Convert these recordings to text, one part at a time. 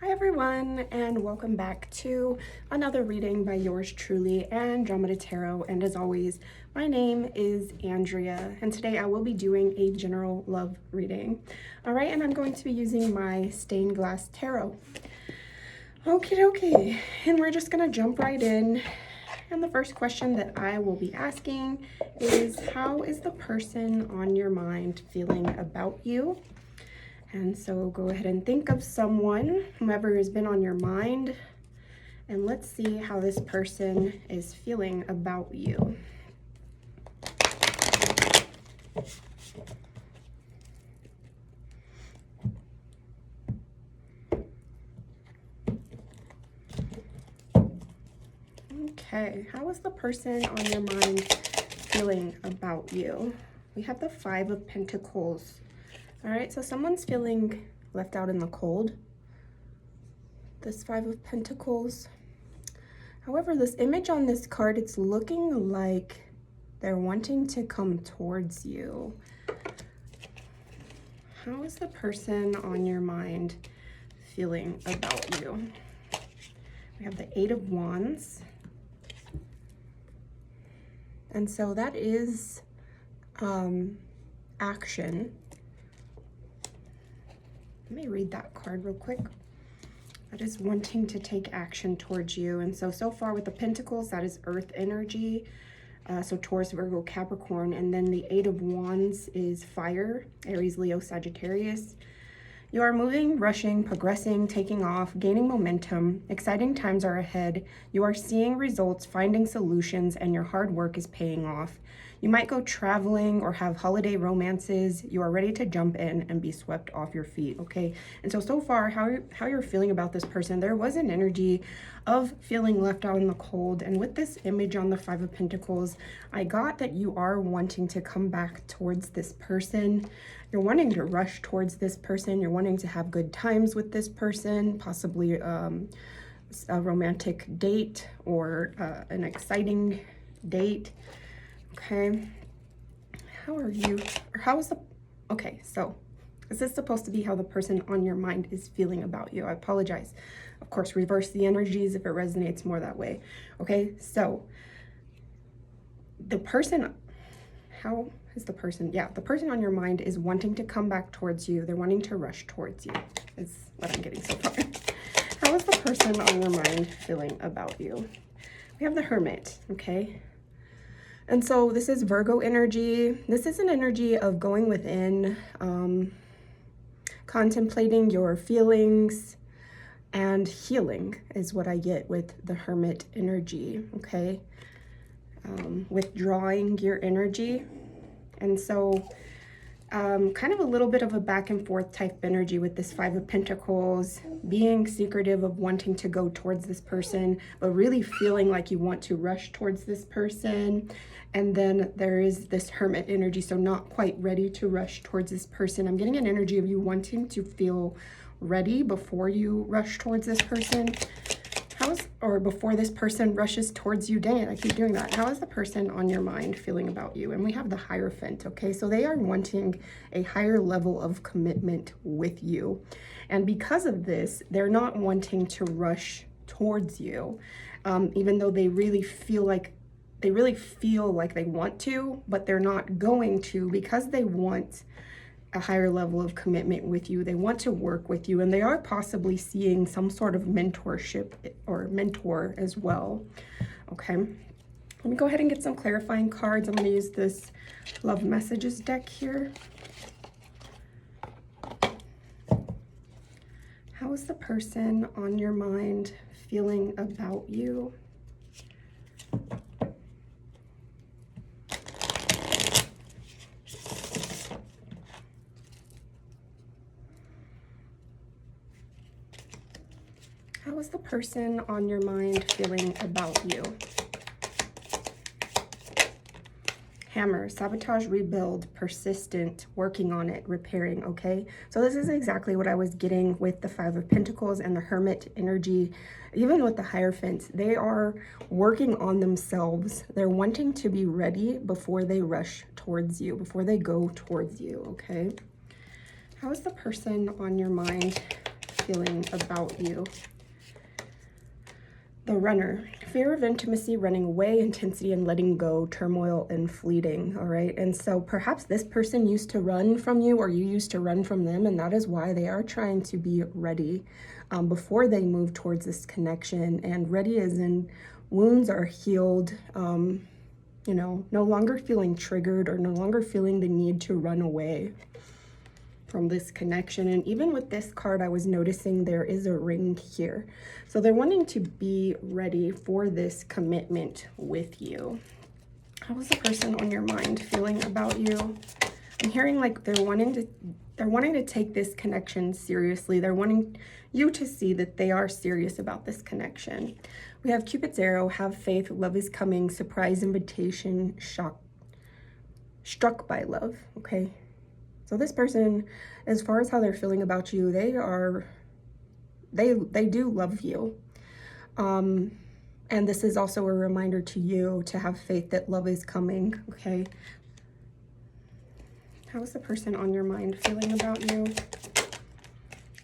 Hi everyone, and welcome back to another reading by yours truly, Andromeda Tarot. And as always, my name is Andrea, and today I will be doing a general love reading. All right, and I'm going to be using my stained glass tarot. Okay, and we're just gonna jump right in. And the first question that I will be asking is, how is the person on your mind feeling about you? And so go ahead and think of someone, whomever has been on your mind, and let's see how this person is feeling about you. Okay, how is the person on your mind feeling about you? We have the Five of Pentacles. All right, so someone's feeling left out in the cold. This Five of Pentacles. However, this image on this card, it's looking like they're wanting to come towards you. How is the person on your mind feeling about you? We have the Eight of Wands. And so that is action. Let me read that card real quick. That is wanting to take action towards you. And so far with the Pentacles, that is earth energy. So Taurus, Virgo, Capricorn. And then the Eight of Wands is fire, Aries, Leo, Sagittarius. You are moving, rushing, progressing, taking off, gaining momentum. Exciting times are ahead. You are seeing results, finding solutions, and your hard work is paying off. You might go traveling or have holiday romances. You are ready to jump in and be swept off your feet, okay? And so far, how you're feeling about this person, there was an energy of feeling left out in the cold. And with this image on the Five of Pentacles, I got that you are wanting to come back towards this person. You're wanting to rush towards this person. You're wanting to have good times with this person, possibly a romantic date or an exciting date. Okay, how are you, or how is the, okay, so is this supposed to be how the person on your mind is feeling about you? I apologize. Of course, reverse the energies if it resonates more that way. Okay, so the person, how is the person, yeah, the person on your mind is wanting to come back towards you. They're wanting to rush towards you, is what I'm getting so far. How is the person on your mind feeling about you? We have the Hermit, okay? And so this is Virgo energy. This is an energy of going within, contemplating your feelings, and healing is what I get with the Hermit energy, okay? Withdrawing your energy. And so kind of a little bit of a back and forth type energy with this Five of Pentacles, being secretive of wanting to go towards this person, but really feeling like you want to rush towards this person. And then there is this Hermit energy, so not quite ready to rush towards this person. I'm getting an energy of you wanting to feel ready before you rush towards this person. Or before this person rushes towards you. Dang it, I keep doing that. How is the person on your mind feeling about you? And we have the Hierophant, okay? So they are wanting a higher level of commitment with you. And because of this, they're not wanting to rush towards you, even though they really feel like they want to, but they're not going to, because they want a higher level of commitment with you. They want to work with you, and they are possibly seeing some sort of mentorship or mentor as well. Okay, let me go ahead and get some clarifying cards. I'm going to use this Love Messages deck here. How is the person on your mind feeling about you? How is the person on your mind feeling about you? Hammer, sabotage, rebuild, persistent, working on it, repairing, okay? So this is exactly what I was getting with the Five of Pentacles and the Hermit energy. Even with the Hierophant, they are working on themselves. They're wanting to be ready before they rush towards you, before they go towards you, okay? How is the person on your mind feeling about you. The runner, fear of intimacy, running away, intensity and letting go, turmoil and fleeting, all right? And so perhaps this person used to run from you, or you used to run from them, and that is why they are trying to be ready before they move towards this connection. And ready as in wounds are healed, you know, no longer feeling triggered or no longer feeling the need to run away from this connection. And even with this card, I was noticing there is a ring here. So they're wanting to be ready for this commitment with you. How is the person on your mind feeling about you? I'm hearing like they're wanting to take this connection seriously. They're wanting you to see that they are serious about this connection. We have Cupid's arrow, have faith, love is coming, surprise invitation, struck by love, okay? So this person, as far as how they're feeling about you, they do love you. And this is also a reminder to you to have faith that love is coming, okay? How is the person on your mind feeling about you?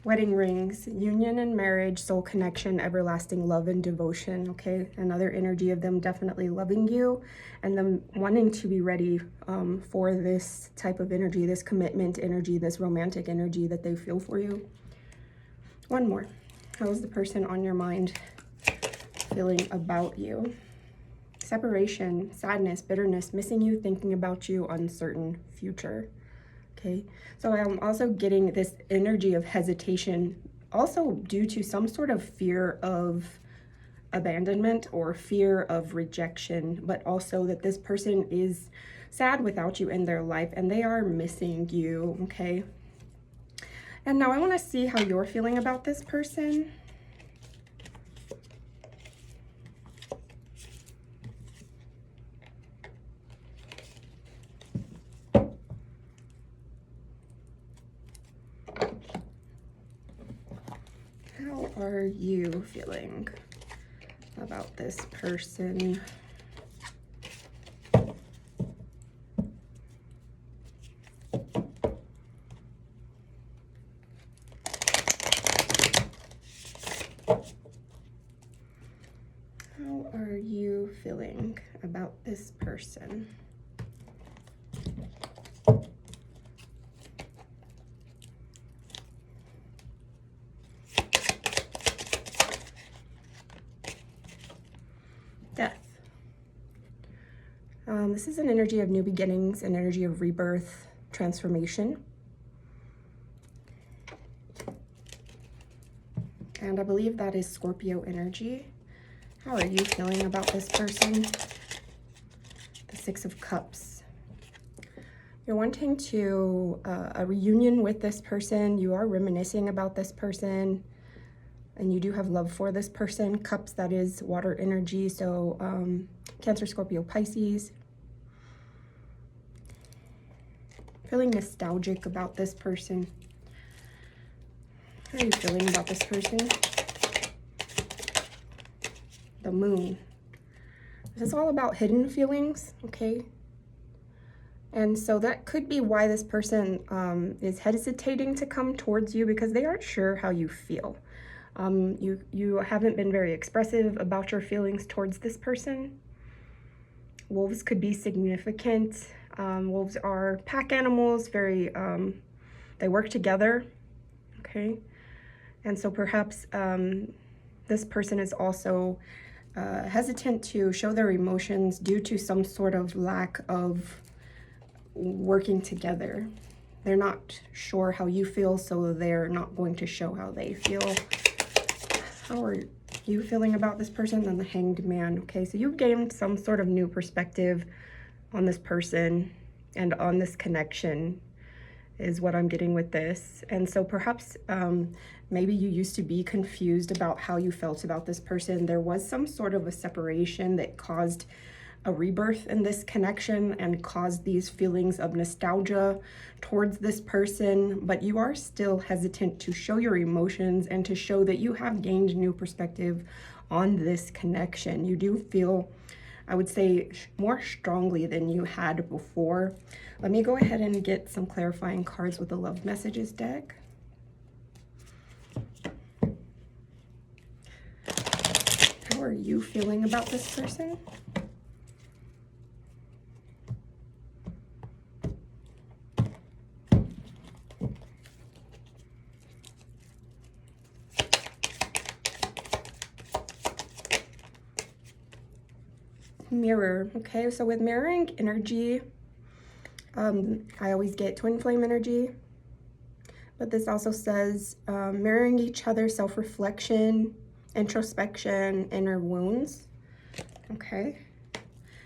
Wedding rings, union and marriage, soul connection, everlasting love and devotion, okay? Another energy of them definitely loving you and them wanting to be ready for this type of energy, this commitment energy, this romantic energy that they feel for you. One more. How is the person on your mind feeling about you? Separation, sadness, bitterness, missing you, thinking about you, uncertain future. Okay, so I'm also getting this energy of hesitation, also due to some sort of fear of abandonment or fear of rejection, but also that this person is sad without you in their life and they are missing you, okay? And now I want to see how you're feeling about this person. How are you feeling about this person? How are you feeling about this person? Death. This is an energy of new beginnings, an energy of rebirth, transformation. And I believe that is Scorpio energy. How are you feeling about this person? The Six of Cups. You're wanting to a reunion with this person. You are reminiscing about this person. And you do have love for this person. Cups, that is water energy. So Cancer, Scorpio, Pisces. Feeling nostalgic about this person. How are you feeling about this person? The Moon. This is all about hidden feelings, okay? And so that could be why this person is hesitating to come towards you, because they aren't sure how you feel. You haven't been very expressive about your feelings towards this person. Wolves could be significant. Wolves are pack animals, very, they work together, okay? And so perhaps this person is also hesitant to show their emotions due to some sort of lack of working together. They're not sure how you feel, so they're not going to show how they feel. How are you feeling about this person? And the Hanged Man. Okay, so you've gained some sort of new perspective on this person and on this connection is what I'm getting with this. And so perhaps maybe you used to be confused about how you felt about this person. There was some sort of a separation that caused a rebirth in this connection and caused these feelings of nostalgia towards this person, but you are still hesitant to show your emotions and to show that you have gained new perspective on this connection. You do feel, I would say, more strongly than you had before. Let me go ahead and get some clarifying cards with the Love Messages deck. are you feeling about this person? Mirror. Okay, so with mirroring energy, I always get twin flame energy, but this also says mirroring each other, self-reflection, introspection, inner wounds. Okay,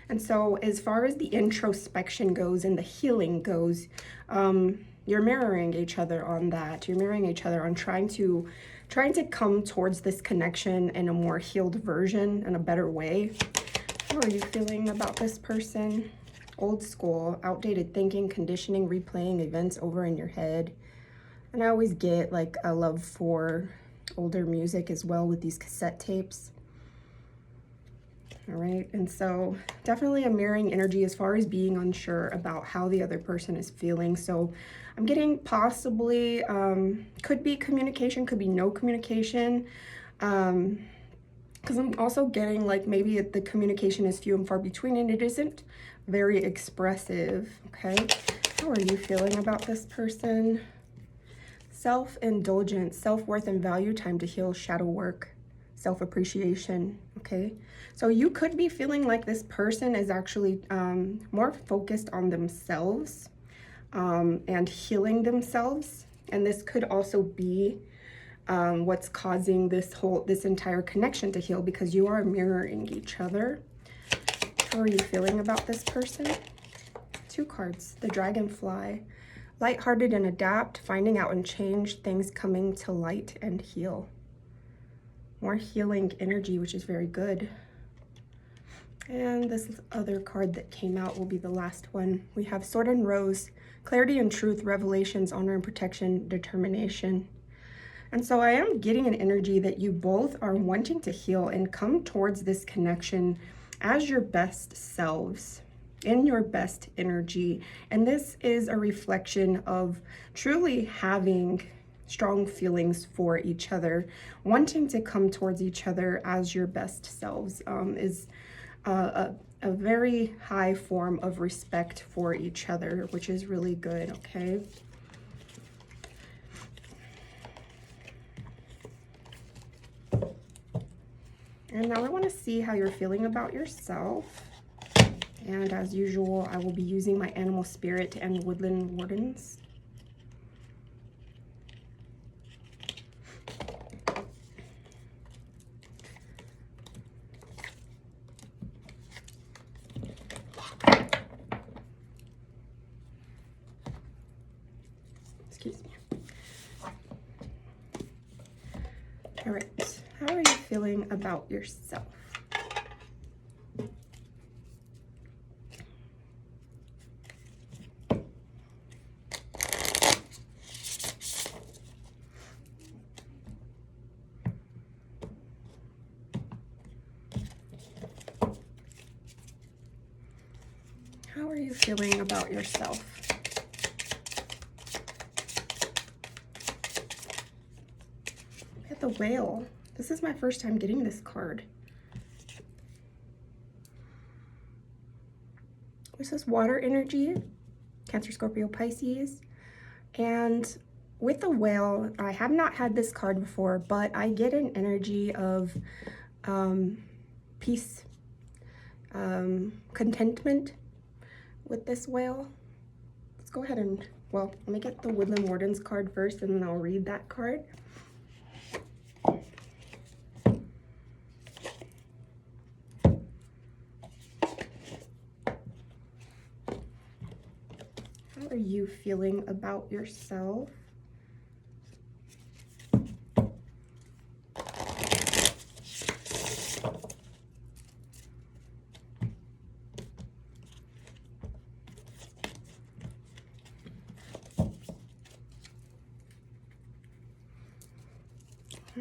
and so as far as the introspection goes and the healing goes, you're mirroring each other on that. You're mirroring each other on trying to come towards this connection in a more healed version and a better way. How are you feeling about this person? Old school, outdated thinking, conditioning, replaying events over in your head. And I always get like a love for older music as well with these cassette tapes. All right, and so definitely a mirroring energy as far as being unsure about how the other person is feeling. So I'm getting possibly, could be communication, could be no communication. Because I'm also getting like maybe the communication is few and far between and it isn't very expressive, okay? How are you feeling about this person? Self-indulgence, self-worth and value, time to heal, shadow work, self-appreciation, okay? So you could be feeling like this person is actually more focused on themselves and healing themselves. And this could also be what's causing this entire connection to heal, because you are mirroring each other. How are you feeling about this person? 2 cards, the Dragonfly. Lighthearted and adapt, finding out and change, things coming to light and heal. More healing energy, which is very good. And this other card that came out will be the last one. We have Sword and Rose, clarity and truth, revelations, honor and protection, determination. And so I am getting an energy that you both are wanting to heal and come towards this connection as your best selves, in your best energy. And this is a reflection of truly having strong feelings for each other, wanting to come towards each other as your best selves is a very high form of respect for each other, which is really good, okay? And now I want to see how you're feeling about yourself. And as usual, I will be using my animal spirit and woodland wardens. Excuse me. All right, how are you feeling about yourself? How are you feeling about yourself? Look at the Whale. This is my first time getting this card. This is water energy, Cancer, Scorpio, Pisces. And with the Whale, I have not had this card before, but I get an energy of peace, contentment with this Whale. Let's go ahead and, well, let me get the Woodland Wardens card first and then I'll read that card. How are you feeling about yourself?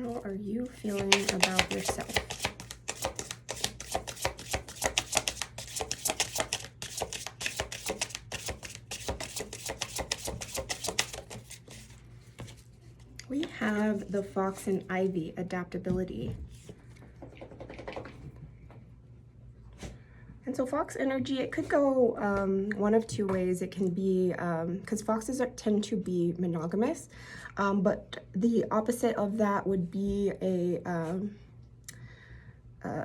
How are you feeling about yourself? We have the Fox and Ivy, adaptability. And so fox energy, it could go one of two ways. It can be, because foxes tend to be monogamous, but the opposite of that would be a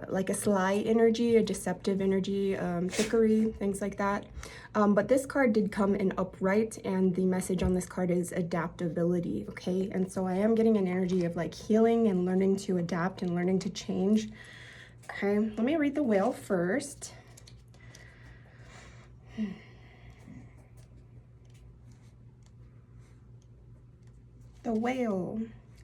like a sly energy, a deceptive energy, trickery, things like that. But this card did come in upright, and the message on this card is adaptability, okay? And so I am getting an energy of like healing and learning to adapt and learning to change. Okay, let me read the whale first. The whale.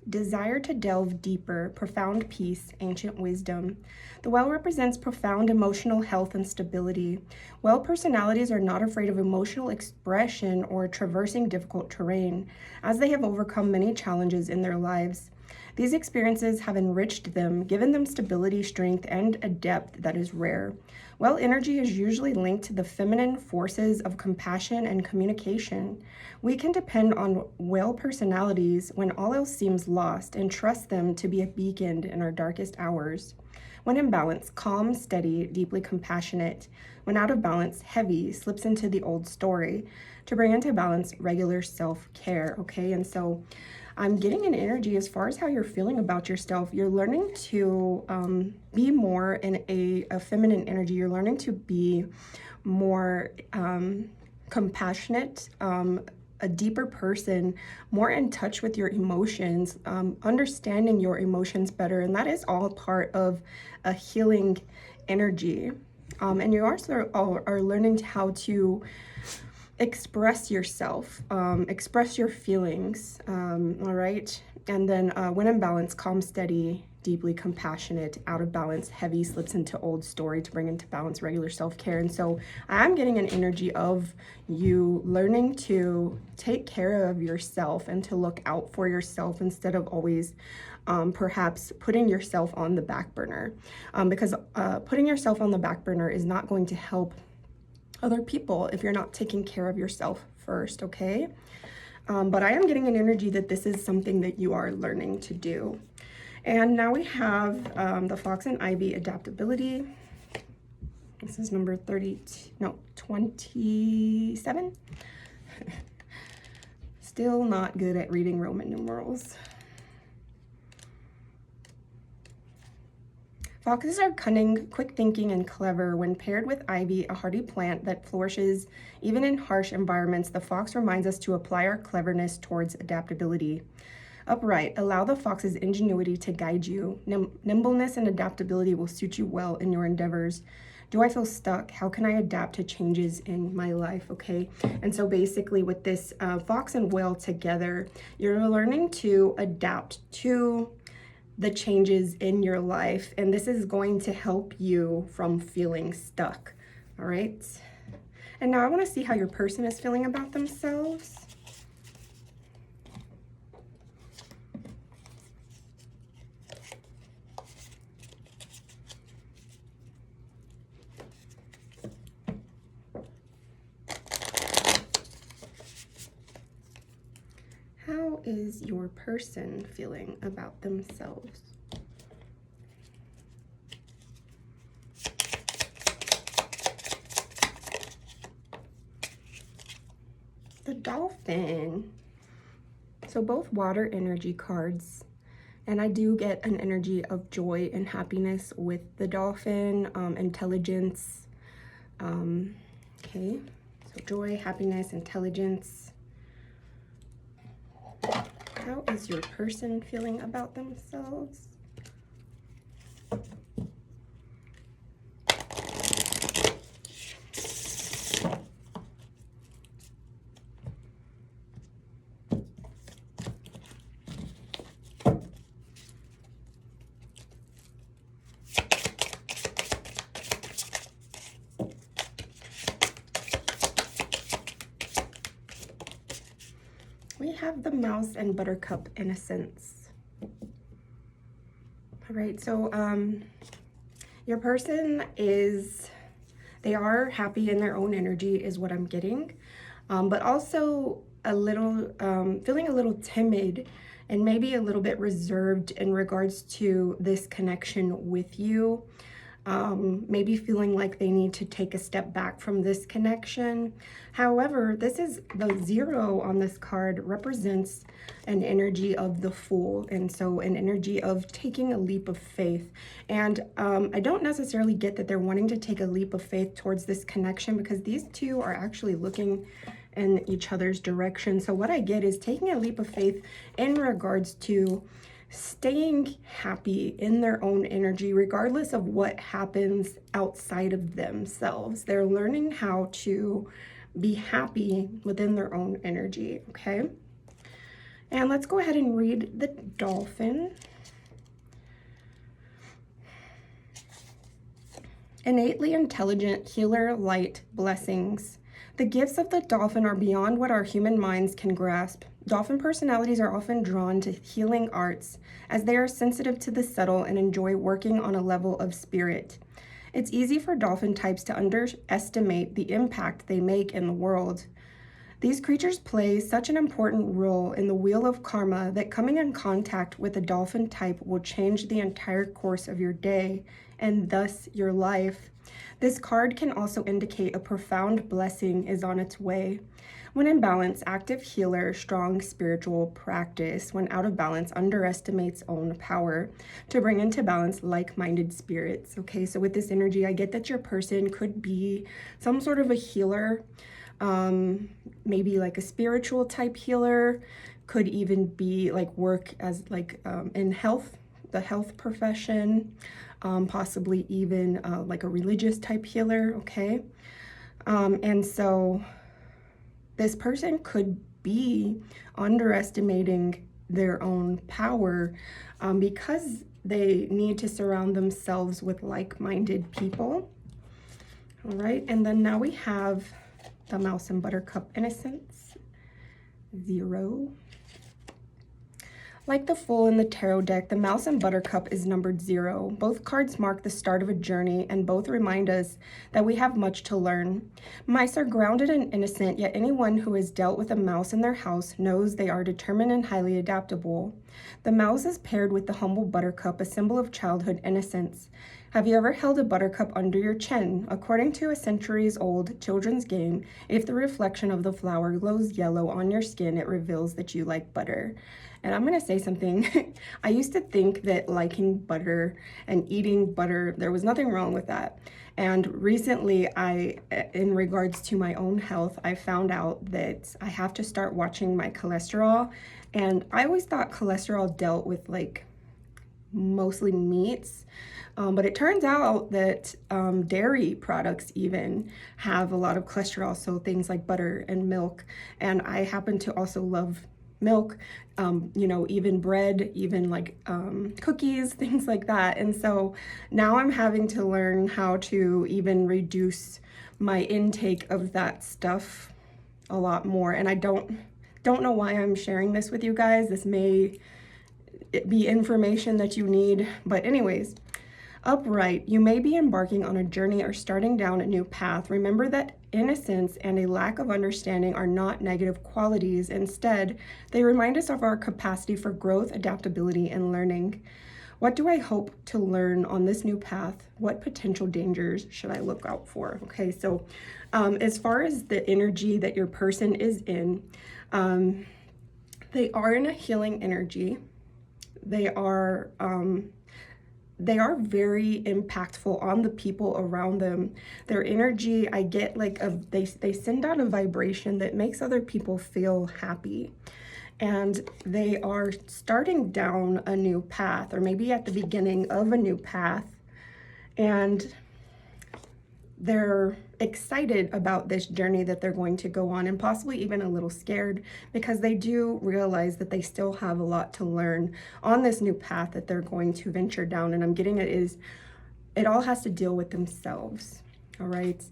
Desire to delve deeper, profound peace, ancient wisdom. The whale represents profound emotional health and stability. Whale personalities are not afraid of emotional expression or traversing difficult terrain, as they have overcome many challenges in their lives. These experiences have enriched them, given them stability, strength, and a depth that is rare. Whale energy is usually linked to the feminine forces of compassion and communication. We can depend on whale personalities when all else seems lost and trust them to be a beacon in our darkest hours. When in balance, calm, steady, deeply compassionate. When out of balance, heavy, slips into the old story. To bring into balance, regular self-care, okay? And so I'm getting an energy as far as how you're feeling about yourself. You're learning to be more in a feminine energy. You're learning to be more compassionate, a deeper person, more in touch with your emotions, understanding your emotions better. And that is all part of a healing energy. And you also are learning how to express yourself, express your feelings, all right? And then when in balance, calm, steady, deeply compassionate. Out of balance, heavy, slips into old story. To bring into balance, regular self-care. And so I'm getting an energy of you learning to take care of yourself and to look out for yourself instead of always perhaps putting yourself on the back burner, because putting yourself on the back burner is not going to help other people if you're not taking care of yourself first, okay? But I am getting an energy that this is something that you are learning to do. And now we have the Fox and Ivy adaptability. This is number 27. Still not good at reading Roman numerals. Foxes are cunning, quick thinking, and clever. When paired with ivy, a hardy plant that flourishes even in harsh environments, the fox reminds us to apply our cleverness towards adaptability. Upright, allow the fox's ingenuity to guide you. Nimbleness and adaptability will suit you well in your endeavors. Do I feel stuck? How can I adapt to changes in my life? Okay, and so basically with this fox and whale together, you're learning to adapt to the changes in your life, and this is going to help you from feeling stuck. All right, and now I want to see how your person is feeling about themselves. How is your person feeling about themselves? The Dolphin. So both water energy cards, and I do get an energy of joy and happiness with the Dolphin, intelligence. Okay, so joy, happiness, intelligence. How is your person feeling about themselves? We have the Mouse and Buttercup Innocence. All right, so your person they are happy in their own energy is what I'm getting, but also a little, feeling a little timid and maybe a little bit reserved in regards to this connection with you. maybe feeling like they need to take a step back from this connection. However, this is the 0 on this card represents an energy of the Fool, and so an energy of taking a leap of faith. And I don't necessarily get that they're wanting to take a leap of faith towards this connection, because these two are actually looking in each other's direction. So what I get is taking a leap of faith in regards to staying happy in their own energy, regardless of what happens outside of themselves. They're learning how to be happy within their own energy, okay? And let's go ahead and read the Dolphin. Innately intelligent, healer, light, blessings. The gifts of the Dolphin are beyond what our human minds can grasp. Dolphin personalities are often drawn to healing arts, as they are sensitive to the subtle and enjoy working on a level of spirit. It's easy for Dolphin types to underestimate the impact they make in the world. These creatures play such an important role in the wheel of karma that coming in contact with a Dolphin type will change the entire course of your day, and thus your life. This card can also indicate a profound blessing is on its way. When in balance, active healer, strong spiritual practice. When out of balance, underestimates own power. To bring into balance like-minded spirits. Okay, so with this energy, I get that your person could be some sort of a healer, maybe like a spiritual type healer, could even be like work as like in health, the health profession, possibly even like a religious type healer, okay? And so this person could be underestimating their own power because they need to surround themselves with like-minded people. All right, and then now we have the Mouse and Buttercup Innocence, 0. Like the Fool in the tarot deck, the Mouse and Buttercup is numbered 0. Both cards mark the start of a journey, and both remind us that we have much to learn. Mice are grounded and innocent, yet anyone who has dealt with a mouse in their house knows they are determined and highly adaptable. The mouse is paired with the humble buttercup, a symbol of childhood innocence. Have you ever held a buttercup under your chin? According to a centuries-old children's game, if the reflection of the flower glows yellow on your skin, it reveals that you like butter. And I'm gonna say something. I used to think that liking butter and eating butter, there was nothing wrong with that. And recently, in regards to my own health, I found out that I have to start watching my cholesterol. And I always thought cholesterol dealt with like mostly meats. But it turns out that dairy products even have a lot of cholesterol, so things like butter and milk. And I happen to also love milk, you know, even bread, even like cookies, things like that. And so now I'm having to learn how to even reduce my intake of that stuff a lot more. And I don't know why I'm sharing this with you guys. This may be information that you need, but anyways. Upright, you may be embarking on a journey or starting down a new path. Remember that innocence and a lack of understanding are not negative qualities. Instead, they remind us of our capacity for growth, adaptability, and learning. What do I hope to learn on this new path? What potential dangers should I look out for? Okay, so as far as the energy that your person is in, they are in a healing energy. They are very impactful on the people around them. Their energy, I get like they send out a vibration that makes other people feel happy. And they are starting down a new path, or maybe at the beginning of a new path. And they're excited about this journey that they're going to go on, and possibly even a little scared, because they do realize that they still have a lot to learn on this new path that they're going to venture down. And I'm getting it all has to deal with themselves. All right.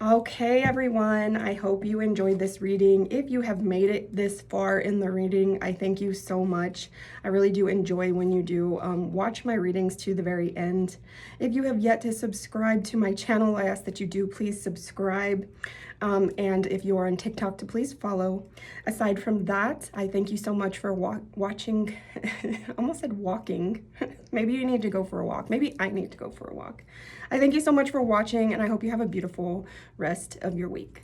Okay, everyone, I hope you enjoyed this reading. If you have made it this far in the reading, I thank you so much. I really do enjoy when you do watch my readings to the very end. If you have yet to subscribe to my channel, I ask that you do please subscribe. And if you are on TikTok, to please follow. Aside from that, I thank you so much for watching. I almost said walking. Maybe you need to go for a walk. Maybe I need to go for a walk. I thank you so much for watching, and I hope you have a beautiful rest of your week.